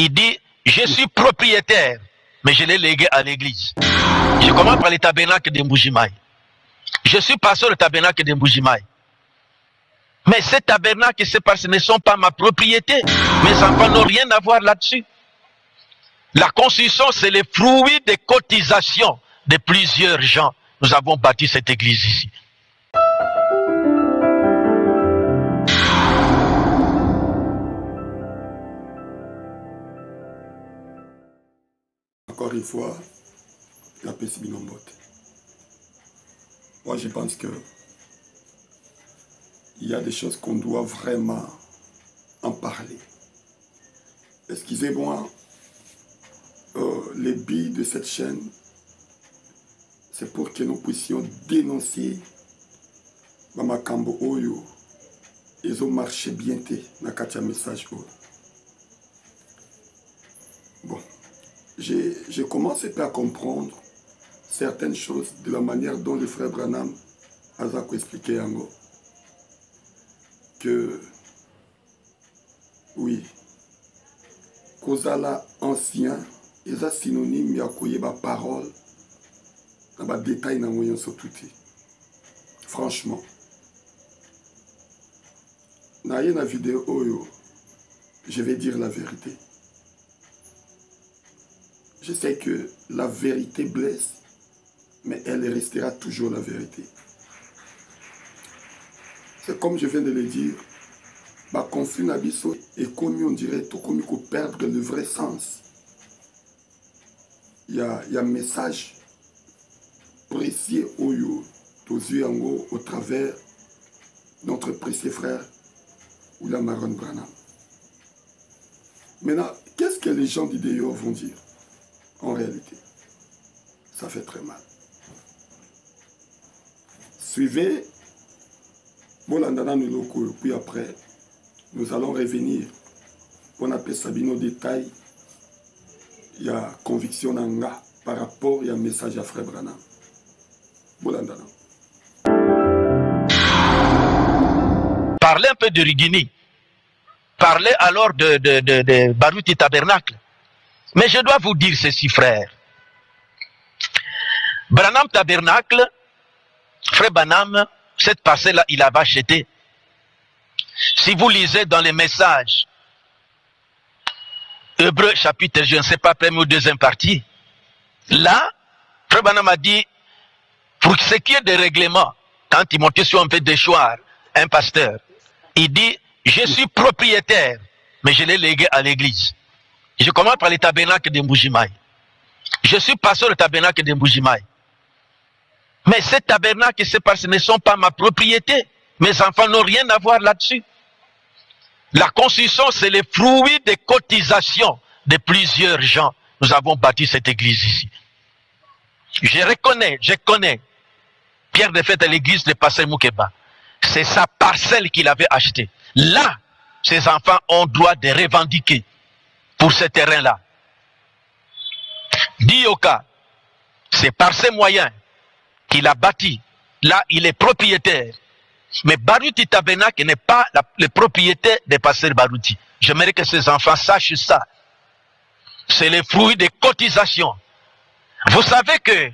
Il dit, je suis propriétaire, mais je l'ai légué à l'église. Je commence par le tabernacle de Mbujimaï. Je suis pasteur du tabernacle de Mbujimaï. Mais ces tabernacles, ce ne sont pas ma propriété. Mes enfants n'ont rien à voir là-dessus. La construction, c'est le fruit des cotisations de plusieurs gens. Nous avons bâti cette église ici. Encore une fois, la paix c'est binombote. Moi, je pense que il y a des choses qu'on doit vraiment en parler. Excusez-moi, les billes de cette chaîne, c'est pour que nous puissions dénoncer Makambo Oyo. Ils ont marché bien dans le message. Bon, je commence à comprendre certaines choses de la manière dont le frère Branham a expliqué Yango. Que, oui, Kozala ancien, ils ont synonyme de koyeba parole, dans les détails dans moyen sur tout. Franchement, dans la vidéo, je vais dire la vérité. Je sais que la vérité blesse, mais elle restera toujours la vérité. C'est comme je viens de le dire, ma conflit n'abisso et comme on dirait, tout comme il perdre le vrai sens. Il y a un message précieux aux yeux au travers de notre précieux frère William Aaron Branham. Maintenant, qu'est-ce que les gens d'idéaux vont dire? En réalité, ça fait très mal. Suivez Bolandana Nuloko, puis après, nous allons revenir. On appelle ça nos détails. Il y a conviction nanga par rapport à un message à Frère Branham. Bolandana. Parlez un peu de Rigini. Parlez alors de Baruti Tabernacle. Mais je dois vous dire ceci, frère. Branham Tabernacle, frère Branham, cette parcelle-là, il avait acheté. Si vous lisez dans les messages, Hébreux chapitre, je ne sais pas, première ou deuxième partie, là, frère Branham a dit, pour ce qui est des règlements, quand il montait sur un peu d'échoir, un pasteur, il dit, je suis propriétaire, mais je l'ai légué à l'église. Je commence par le tabernacle de Mbujimaï. Je suis pasteur du tabernacle de Mbujimaï. Mais ces tabernacles, ce ne sont pas ma propriété. Mes enfants n'ont rien à voir là-dessus. La construction, c'est le fruit des cotisations de plusieurs gens. Nous avons bâti cette église ici. Je connais Pierre de Fête à l'église de Pasteur Moukeba. C'est sa parcelle qu'il avait achetée. Là, ses enfants ont droit de revendiquer pour ce terrain-là. Dioka, c'est par ses moyens qu'il a bâti. Là, il est propriétaire. Mais Baruti Tabernacle n'est pas le propriétaire des pasteurs Baruti. J'aimerais que ces enfants sachent ça. C'est le fruit des cotisations. Vous savez que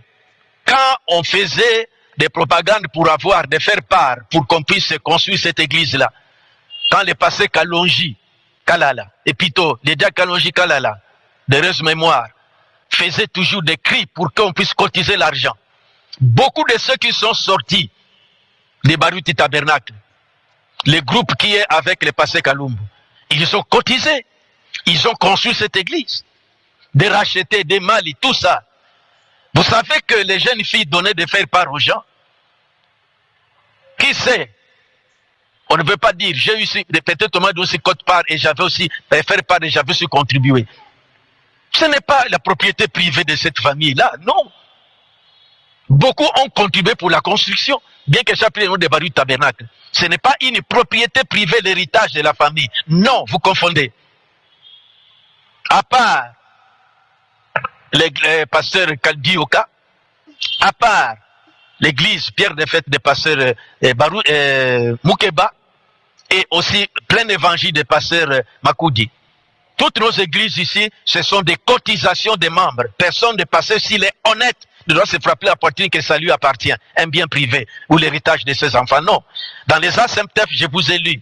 quand on faisait des propagandes pour avoir, de faire part, pour qu'on puisse construire cette église-là, quand les pasteurs Kalonji, Kalala, et plutôt les diacres Kalonji, Kalala, d'heureuse mémoire, faisaient toujours des cris pour qu'on puisse cotiser l'argent. Beaucoup de ceux qui sont sortis des Baruti Tabernacle, le groupe qui est avec les pasteurs Kalumbu, ils ont cotisé, ils ont construit cette église, des rachetés, des Mali, tout ça. Vous savez que les jeunes filles donnaient de faire part aux gens. Qui sait? On ne veut pas dire, j'ai eu peut-être moi aussi cote part et j'avais aussi faire part et j'avais aussi contribué. Ce n'est pas la propriété privée de cette famille-là, non. Beaucoup ont contribué pour la construction, bien que j'appelle le nom de Baruti Tabernacle. Ce n'est pas une propriété privée, l'héritage de la famille. Non, vous confondez. À part les pasteurs Kaldioka, à part l'église Pierre de Fête des pasteurs Moukeba, et aussi plein évangile des pasteurs Makoudi. Toutes nos églises ici, ce sont des cotisations des membres. Personne ne passe s'il est honnête, ne doit se frapper la poitrine que ça lui appartient, un bien privé ou l'héritage de ses enfants. Non. Dans les ASMTF, je vous ai lu,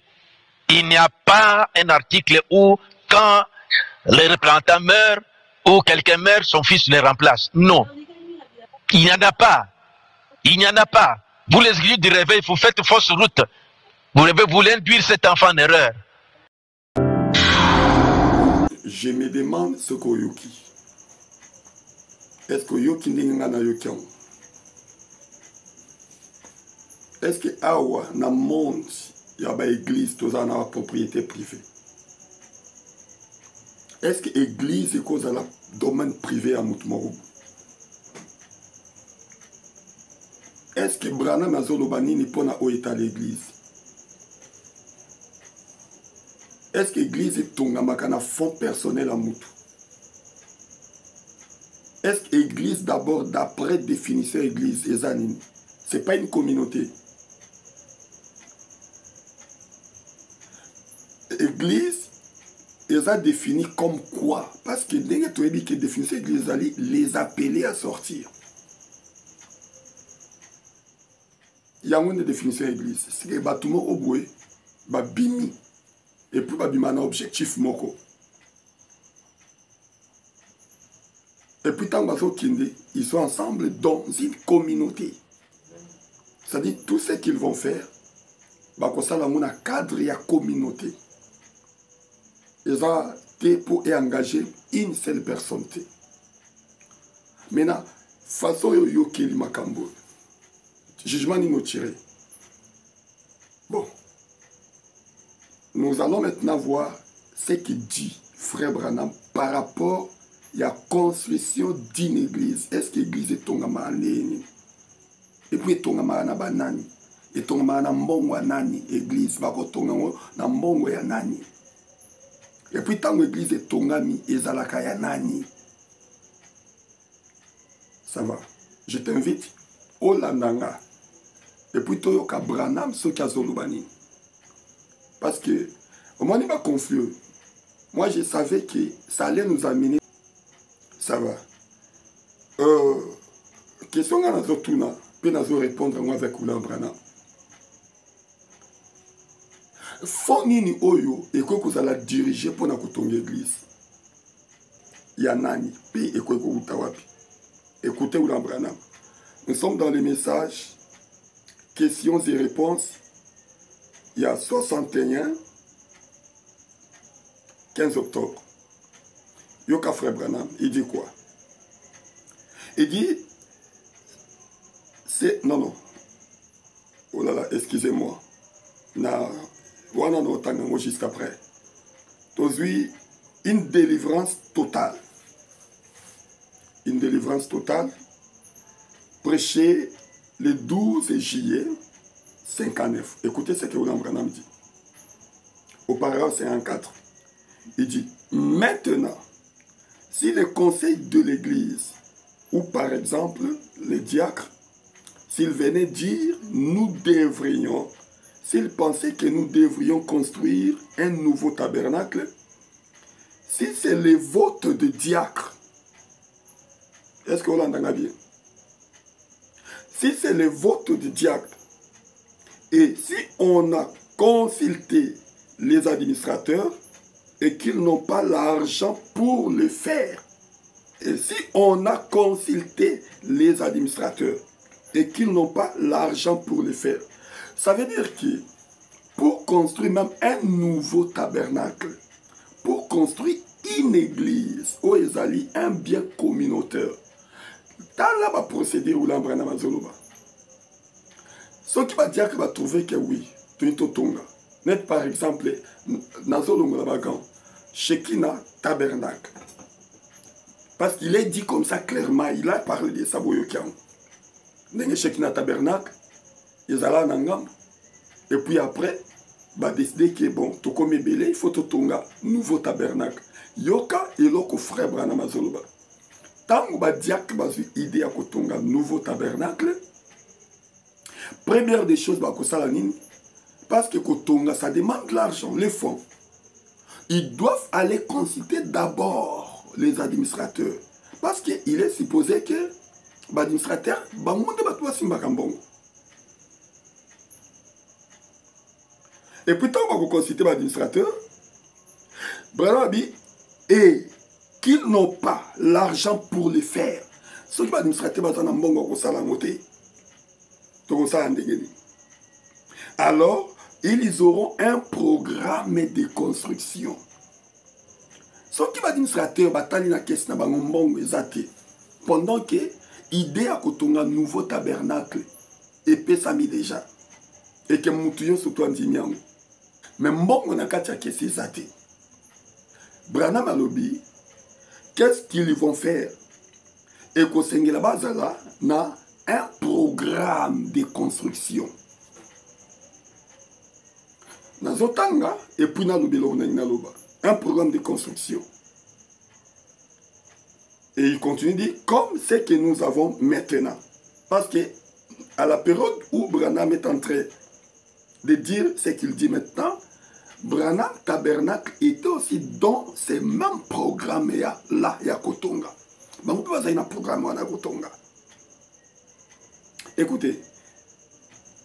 il n'y a pas un article où quand le représentant meurt ou quelqu'un meurt, son fils le remplace. Non. Il n'y en a pas. Il n'y en a pas. Vous les églises du réveil, vous faites fausse route. Vous voulez induire cet enfant en erreur. Je me demande ce que yoki. Est-ce que yoki n'inga na yoki? Est-ce que awa na monde y a ba église toza na propriété privée? Est-ce que l'église est cause à la domaine privé à Moutmorou? Est-ce que Branham Azolobani n'est pas à l'église? Est-ce que l'église est ton amakana fonds personnel à Moutou? Est-ce que l'église d'abord, d'après définisseur église, ce n'est pas une communauté? Église, ils ont défini comme quoi? Parce que dès que tu as dit que définisseur église, les appeler à sortir. Il y a une définition église. C'est que bâtiment au bout, bimi. Et puis, il y a un objectif moko. Et puis, tant ils sont ensemble dans une communauté. C'est-à-dire, tout ce qu'ils vont faire, c'est un cadre et une communauté. Ils ont été pour engager une seule personne. Maintenant, façon yo keli makambo. Jugement ni tiré. Bon. Nous allons maintenant voir ce qu'il dit Frère Branham par rapport à la construction d'une église. Est-ce que l'église est tongama nani? Et puis tongama na banani? Et tongama na mbongo nani? Église bako tongama na mbongo ya nani? Et puis tant l'église est tongami ezalaka ya nani? Ça va. Je t'invite au landanga. Et puis toyoka Branham ce kazolubani. Parce que, au moment où il m'a confié, moi je savais que ça allait nous amener. Ça va. Question à notre tourna, puis nous répondre moi avec Oulan Branham. Fonini Oyo, et quoi que vous allez diriger pour la l'église. Yanani, puis et quoi que vous tawapi. Écoutez Oulan Branham. Nous sommes dans les messages, questions et réponses. Il y a 61, 15 octobre. Yoka Frère Branham, il dit quoi? Il dit, c'est, non. Oh là là, excusez-moi. Jusqu'après. Aujourd'hui, une délivrance totale. Une délivrance totale. Prêché le 12 juillet 59. Écoutez ce que Oulan Branham dit. Au paragraphe 54. Il dit, maintenant, si le conseil de l'église, ou par exemple les diacres, s'ils venaient dire, nous devrions, s'ils pensaient que nous devrions construire un nouveau tabernacle, si c'est le vote de diacre, est-ce que vous l'entendez bien? Si c'est le vote de diacre, et si on a consulté les administrateurs et qu'ils n'ont pas l'argent pour le faire, et si on a consulté les administrateurs et qu'ils n'ont pas l'argent pour le faire, ça veut dire que pour construire même un nouveau tabernacle, pour construire une église, où ils allaient un bien communautaire, dans la procédure où l'embranama mazoloba. Ce qui va dire qu'il va trouver que oui, tu es tonga. Net par exemple, Nazolongo la bagan, Shekina tabernacle. Parce qu'il est dit comme ça clairement, il a parlé de Saboyokian. N'est Shekina tabernacle, ils allaient en Angam. Et puis après, va décider que bon, tout comme belé, il faut tout tonga, nouveau tabernacle. Yoka et loko frère Branham Azoloba. Tant que va dire que va idée à kotonga nouveau tabernacle. Première des choses, parce que kotonga, ça demande l'argent, les fonds. ils doivent aller consulter d'abord les administrateurs. Parce qu'il est supposé que l'administrateur, et puis, tant qu'on va consulter l'administrateur, et qu'ils n'ont pas l'argent pour le faire. Ceux qui vont administrer, alors, ils auront un programme de construction. Ceux qui vont administrer, pendant que l'idée à un nouveau tabernacle est pesami déjà. Et que Moutouyon surtout en Dimiang. Mais on a qu'à checker ces athées. Branham Alobi, qu'est-ce qu'ils vont faire? Et qu'au Sengela Bazala, na un programme de construction. Nazotanga, et puis un programme de construction. Et il continue de dire, comme ce que nous avons maintenant. Parce que, à la période où Branham est en train de dire ce qu'il dit maintenant, Branham Tabernacle était aussi dans ces mêmes programmes là, il y a Kotonga. On peut avoir un programme à Kotonga. Écoutez,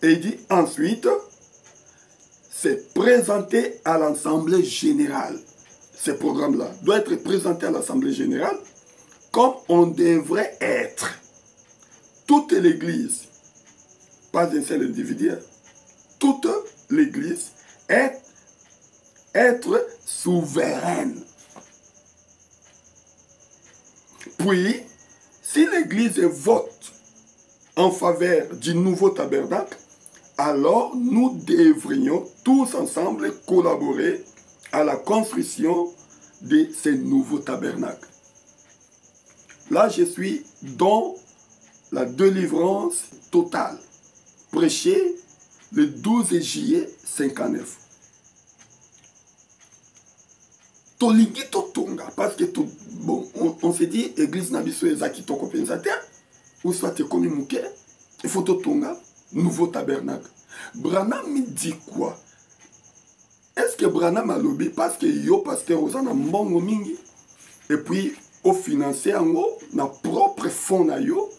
et il dit ensuite, c'est présenté à l'Assemblée générale. Ce programme-là doit être présenté à l'Assemblée générale comme on devrait être. Toute l'Église, pas un seul individu, toute l'Église être souveraine. Puis, si l'Église vote en faveur du nouveau tabernacle, alors nous devrions tous ensemble collaborer à la construction de ce nouveau tabernacle. Là, je suis dans la délivrance totale, prêchée le 12 juillet 59. Tolingi totonga, parce que bon, on se dit, église nabiso ezaki toko pensateur, ou soit te komi mouke, il faut totonga, nouveau tabernacle. Branham me dit quoi? Est-ce que Branham a lobby parce que yo pasteur aux en mbongo mingi, et puis au financer en haut, na propre fonds na yo,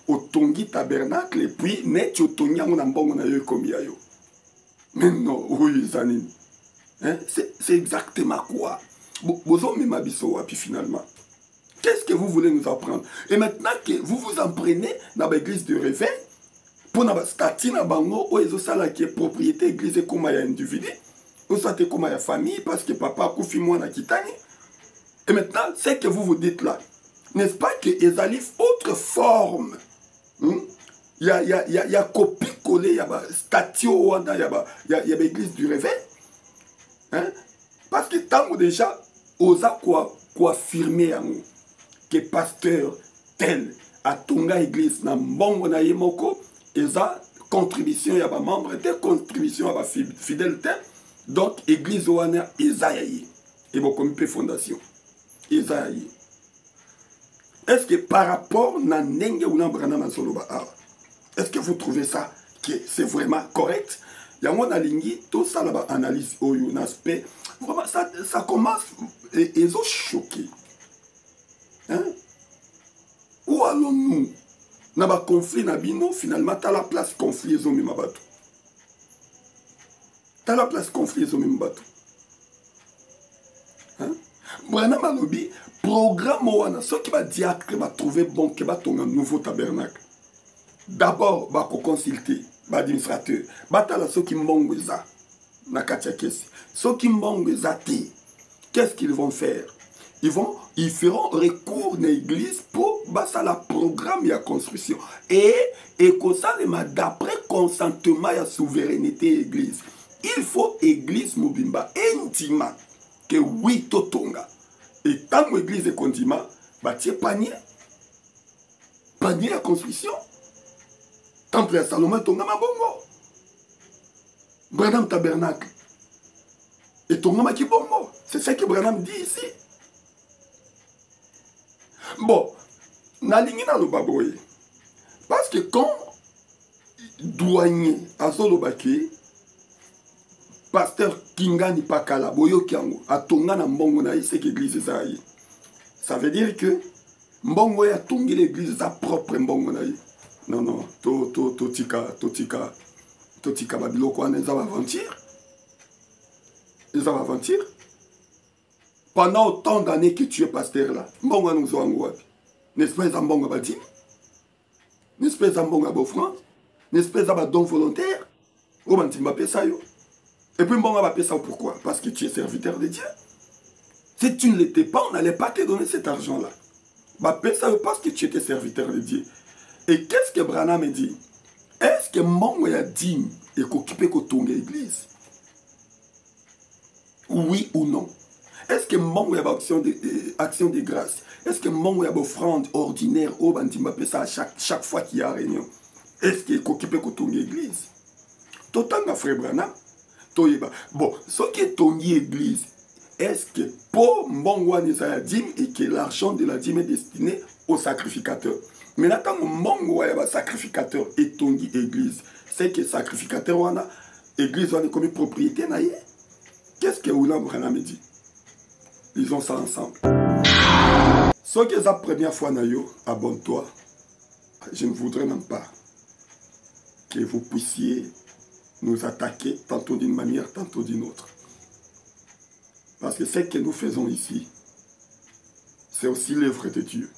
au tongi tabernacle, et puis net yo tongi en mbongo na yo komi ya yo. Mais non, oui, zanini. Hein? C'est exactement quoi? Puis finalement, qu'est-ce que vous voulez nous apprendre? Et maintenant que vous vous en prenez dans l'église de réveil, pour la statue na bango, ou ezo sala qui est propriété église comme il y a individu, ou soit comme il y a famille, parce que papa a koufi moi na kitani. Et maintenant, ce que vous vous dites là, n'est-ce pas que les alifs autre forme? Il y a copie-collée, il y a statue, il y a l'église du réveil. Hein? Parce que tant déjà, osa quoi affirmer que pasteur tel a tonga église na mbongo na yemoko, eza contribution ya ba membre de contribution ya ba fidélité, donc église wana eza yayi et bon comme fondation eza yayi. Est-ce que par rapport na ndenge ou na Branham Azoloba, est-ce que vous trouvez ça que c'est vraiment correct? Il y a une ligne, tout ça là-bas, analyse au aspect. Vraiment, ça commence et ils ont choqué. Hein? Où allons-nous? N'a pas conflit, n'a bino, finalement, t'as la place conflit, ils ont mis ma bateau. T'as la place conflit, ils ont mis ma bateau. Hein? Branham Alobi, programme ouana, ce qui va dire que va trouver bon, que va tomber un nouveau tabernacle. D'abord, va consulter. Administrateur, batala ceux qui mbongweza na katia kesi. Ceux qui mbongweza ti, qu'est-ce qu'ils vont faire? Ils feront recours dans l'église pour basa la programme et la construction. Et comme ça, d'après consentement et la souveraineté église. Il faut église mobimba intima que oui totonga. Et tant que l'église est condima, bâtir panier à construction. Temple à Salomon, Tongama Bongo. Branham Tabernacle. Et Tongama qui Bongo. C'est ce que Branham dit ici. Bon, Nalingina le Baboye. Parce que quand douanier à Zolobaki, pasteur Kingani Pakala, Boyo Kiango, a Tongana Mbongo na c'est l'église Zaï. Ça veut dire que Mbongo a tongi l'église sa propre Mbongo na. Non, non, Totika, Babiloko, ils vont aventir. Ils vont aventir. Pendant autant d'années que tu es pasteur là, Mbongo nous a engouapi. N'est-ce pas, Mbongo Badim? N'est-ce pas, Mbongo Bofran? N'est-ce pas, don volontaire? Et puis Mbongo va payer ça pourquoi? Parce que tu es serviteur de Dieu. Si tu ne l'étais pas, on n'allait pas te donner cet argent-là. Bah, paye ça parce que tu étais serviteur de Dieu. Et qu'est-ce que Branham me dit? Est-ce que Mbongo a dit et qu'occupé ton église? Oui ou non? Est-ce que Mbongo a action de grâce? Est-ce que Mbongo a offrande ordinaire au Bantimba paye ça chaque fois qu'il y a réunion? Est-ce qu'il est occupé ton église? Totanga frère Branham. Bon, ce qui est ton église, est-ce que pour Mbongo Nizaya dîme et que l'argent de la dîme est destiné au sacrificateur? Mais là, quand Mbongo a sacrificateur et ton église, c'est que sacrificateur wana église wana comme propriété naïe. Qu'est-ce que Oulam Branham me dit? Ils ont ça ensemble. Ce que c'est la première fois naïo, abonne-toi. Je ne voudrais même pas que vous puissiez nous attaquer tantôt d'une manière, tantôt d'une autre. Parce que ce que nous faisons ici, c'est aussi l'œuvre de Dieu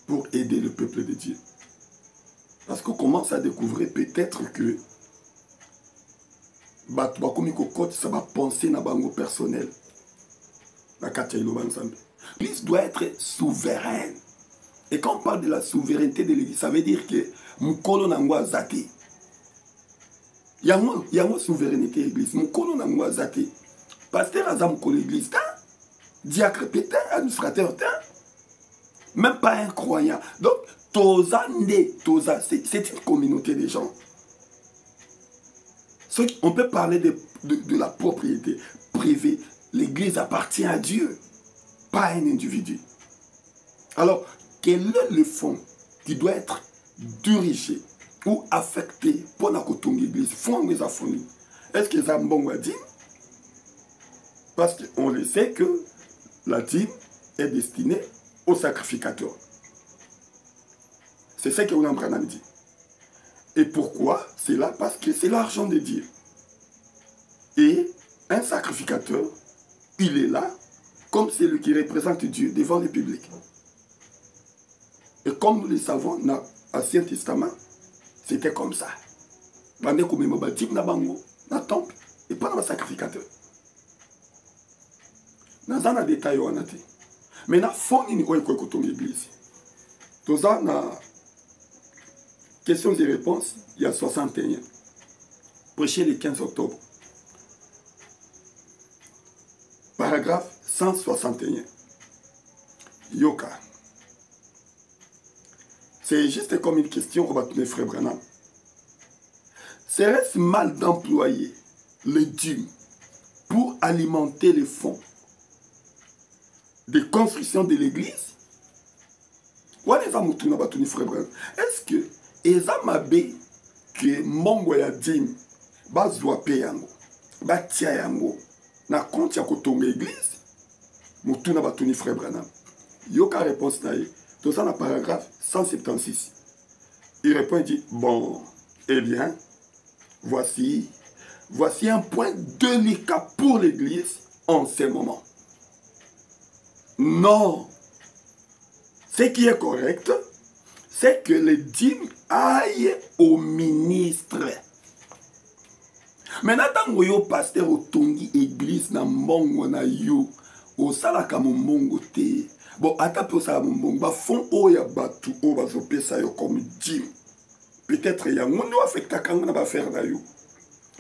pour aider le peuple de Dieu. Parce qu'on commence à découvrir peut-être que ça va penser dans bango personnel. L'Église doit être souveraine. Et quand on parle de la souveraineté de l'Église, ça veut dire que Mukolo Nangwa Zati. Il y a une souveraineté de l'Église. Mukolo Nangwa Zati. Pasteur Azam Mukolo l'Église, diacre pétain, administrateur, même pas un croyant. Donc, c'est une communauté de gens. On peut parler de la propriété privée. L'Église appartient à Dieu, pas à un individu. Alors, quel est le fonds qui doit être dirigé ou affecté pour la l'Église? Est-ce que ça a dit? Parce qu'on le sait que la dîme est destinée au sacrificateur. C'est ce que William Branham dit. Et pourquoi? C'est là parce que c'est l'argent de Dieu. Et un sacrificateur, il est là comme celui qui représente Dieu devant le public. Et comme nous le savons dans l'Ancien Testament, c'était comme ça. Pendant qu'on me dit dans le temple, et pas dans le sacrificateur. Dans un détail, on a dit. Mais dans le fond, il y a une église. Dans la questions et réponses, il y a 61. Prêché le 15 octobre. Paragraphe 161. Yoka. C'est juste comme une question qu'on va tourner frère Branham. Serait-ce mal d'employer les dîmes pour alimenter les fonds de construction de l'église? Est-ce que Ezamabe que Mbongo ya dîme bazwa pe yango batia yango na compte ya kotonga église? Mutuna batuni frère Branham. Yoka réponse na ye. Tout ça dans le paragraphe 176. Il répond et dit, bon, eh bien, voici un point délicat pour l'Église en ce moment. Non. Ce qui est correct, c'est que les dîmes aillent au ministre. Maintenant, quand vous êtes pasteur au Tongi Église, na Mbongo na yo, au salaka mbongo te. Bon, ata pour ça, bah fond oya batu o bazopé ça yo comme dîme. Peut-être il y a un monde affecté quand on va faire na yo.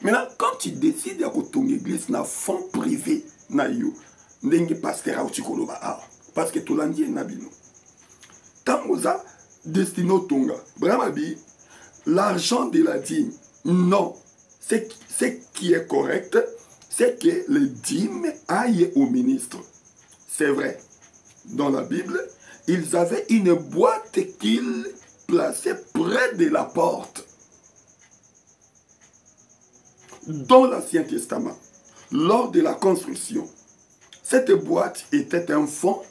Maintenant, quand tu décides à ton église na fond privé na yo, n'engue pasteur au tikoloba a parce que tout l'andi na bino. Tant vous a destiné au tonga, bramabi, l'argent de la dîme, non. Ce qui est correct, c'est que les dîmes aillent au ministre. C'est vrai. Dans la Bible, ils avaient une boîte qu'ils plaçaient près de la porte. Dans l'Ancien Testament, lors de la construction, cette boîte était un fonds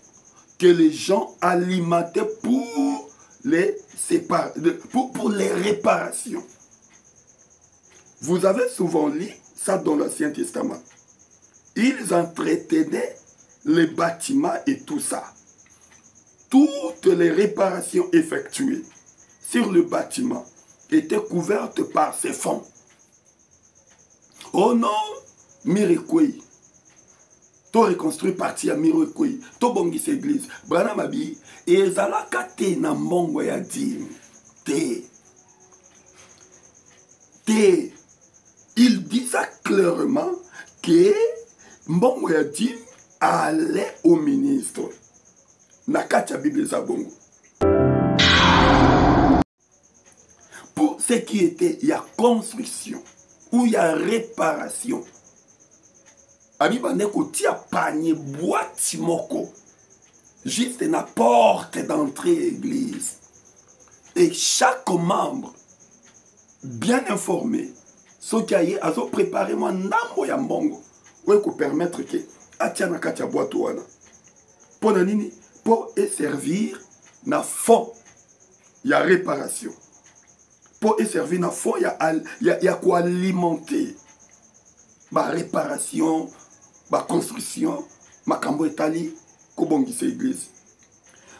que les gens alimentaient pour les réparations. Vous avez souvent lu ça dans l'Ancien Testament. Ils entretenaient les bâtiments et tout ça. Toutes les réparations effectuées sur le bâtiment étaient couvertes par ces fonds. Oh non, Mirekwei. To reconstruit parti à Mirekwei. To bongis église. Branham abi. Et zalaka te na mbongo ya dim. Te. Il dit ça clairement que mbongo ya dim allait au ministre. Nakacha Bible Zabongo. Pour ce qui était, il y a construction ou il y a réparation. Abibane ko tia panier boîte moko. Juste na porte d'entrée église. Et chaque membre bien informé, ce qui a préparé moi nambo ya mbongo. Ou ko permettre que atia na katia boîte wana. Pour nanini pour servir na fond, il y a réparation. Pour servir na fond, il y a quoi alimenter. Ma réparation, ma construction, ma cambo etali, kobongise église.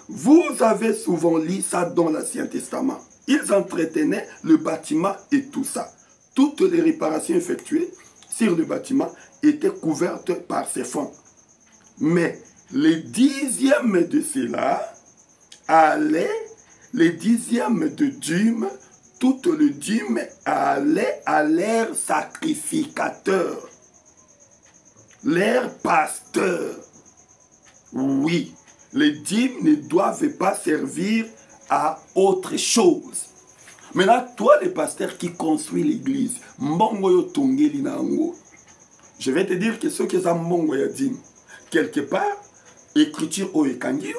Vous avez souvent lu ça dans l'Ancien Testament. Ils entretenaient le bâtiment et tout ça. Toutes les réparations effectuées sur le bâtiment étaient couvertes par ces fonds. Mais les dixièmes de cela allaient, les dixièmes de dîme, tout le dîme allait à l'air sacrificateur, l'air pasteur. Oui, les dîmes ne doivent pas servir à autre chose. Maintenant, toi, le pasteur qui construit l'église, je vais te dire que ce que ça mbongo ya dîme, quelque part, écriture au Ekangio.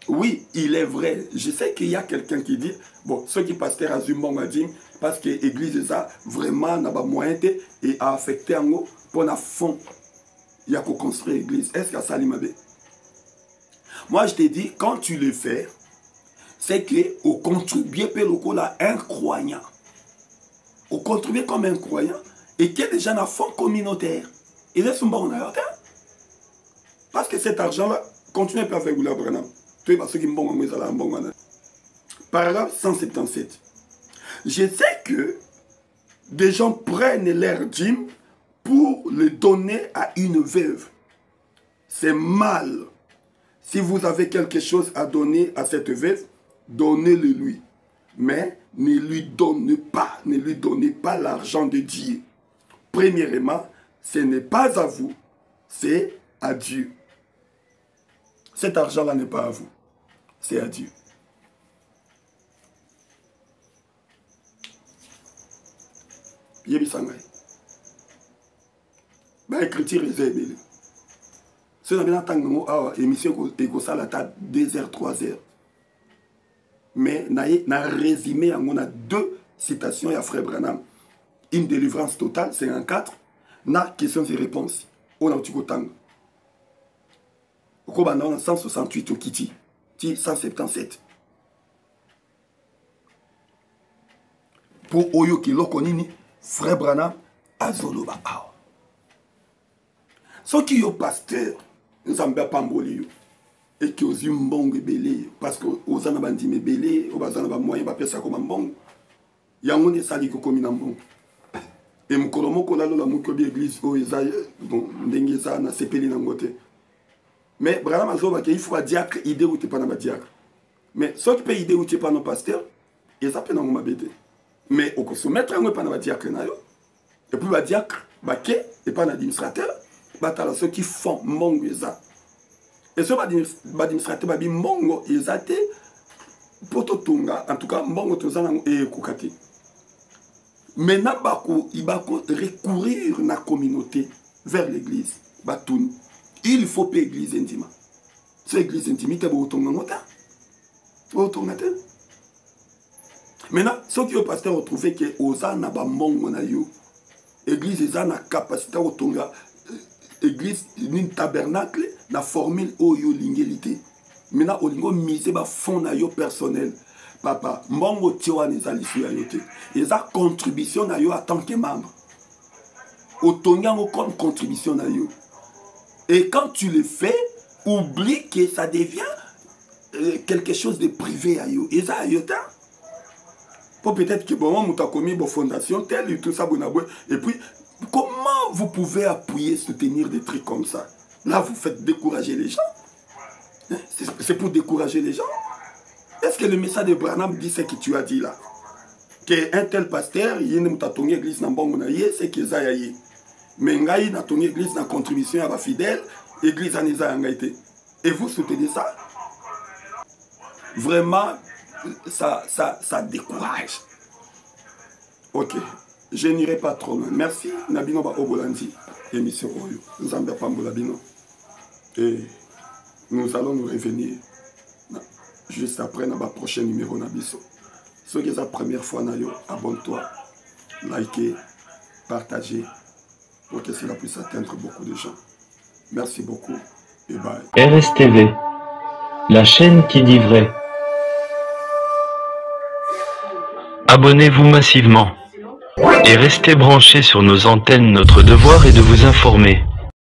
Oui, il est vrai. Je sais qu'il y a quelqu'un qui dit, bon, ceux qui pasteur à Zumbong a dit, parce que l'église, ça, vraiment, n'a pas moyen et a affecté en haut pour la fond. Il y a qu'à construire l'église. Est-ce que ça l'imabé? Moi, je te dis, quand tu le fais, c'est que au contribuer pour le là incroyant. Au contribuer comme un croyant et qu'il y a déjà un fonds communautaire. Il est son bon en parce que cet argent-là, continue à faire avec Goula Branham. Tu vois, ceux qui m'ont mis à la bonne. Paragraphe 177. Je sais que des gens prennent leur dîme pour le donner à une veuve. C'est mal. Si vous avez quelque chose à donner à cette veuve, donnez-le lui. Mais ne lui donnez pas l'argent de Dieu. Premièrement, ce n'est pas à vous, c'est à Dieu. Cet argent-là n'est pas à vous, c'est à Dieu. Yébisangay. Bah, écriture réservée. Si vous avez une émission qui est à 2h, 3h. Mais na résumé, on a deux citations à Frère Branham. Une délivrance totale, 54. Na questions et réponses. On a un petit peu de temps. On a 168 au Kiti. 177. Pour Oyo qui l'okonini, Frère Branham, Azoloba. Ce qui est pasteur, nous sommes pas mboli. Et qui ont eu un bon belé, parce que aux gens ont dit belé, aux gens ont moyen de faire comme un bon. Il y a un monde sali qui comme un bon. Et mon colomo qu'on a là, mon cobi église, au Isaïe, bon, n'engeza na sepeli n'angote. Mais Branham Azoba qu'il faut un diacre, idée ou t'es pas dans diacre. Mais ce qui peut idée ou t'es pas dans pasteur, et ça peut dans ma bête. Mais au soumettre un pas dans diacre na yo. Et puis le diacre, baké, et pas l'administrateur, batala ceux qui font mon ça. Et ce administrateur babi mbongo ezate pototunga en tout cas mbongo tozana e kokati. Maintenant il va recourir na communauté vers l'église batoun. Il faut payer l'église intime. C'est l'église intime qui est autonome ngota. Autonome. Maintenant ceux qui au pasteur ont trouvé que osana ba mbongo na yo église eza na capacité otonga église une tabernacle na formule oyo lingélité maintenant olingo mise ba fond na yo personnel papa mbongo tiwa eza lisu ya yo te eza contribution na yo en tant que membre otonga ngo comme contribution na yo et quand tu le fais oublie que ça devient quelque chose de privé à yo eza à yo ta pour peut-être que bon on t'a commis bon fondation telle et tout ça bonaboué et puis comment vous pouvez appuyer soutenir des trucs comme ça là vous faites décourager les gens hein? C'est pour décourager les gens. Est-ce que le message de Branham dit ce que tu as dit là qu'un tel pasteur il ne t'a ton église na mbongo na ye c'est qu'ils a yaye mais ngai na ton église na contribution à la fidèle église en eza ngaité et vous soutenez ça vraiment ça décourage. Ok, je n'irai pas trop loin. Merci Nabino Ba Obolandi, émission Oyo. Nous en Pambola Bino. Et nous allons nous revenir juste après dans le prochain numéro Nabiso. Ce qui est la première fois, abonne-toi, likez, partagez pour que cela puisse atteindre beaucoup de gens. Merci beaucoup et bye. RSTV, la chaîne qui dit vrai. Abonnez-vous massivement et restez branchés sur nos antennes. Notre devoir est de vous informer.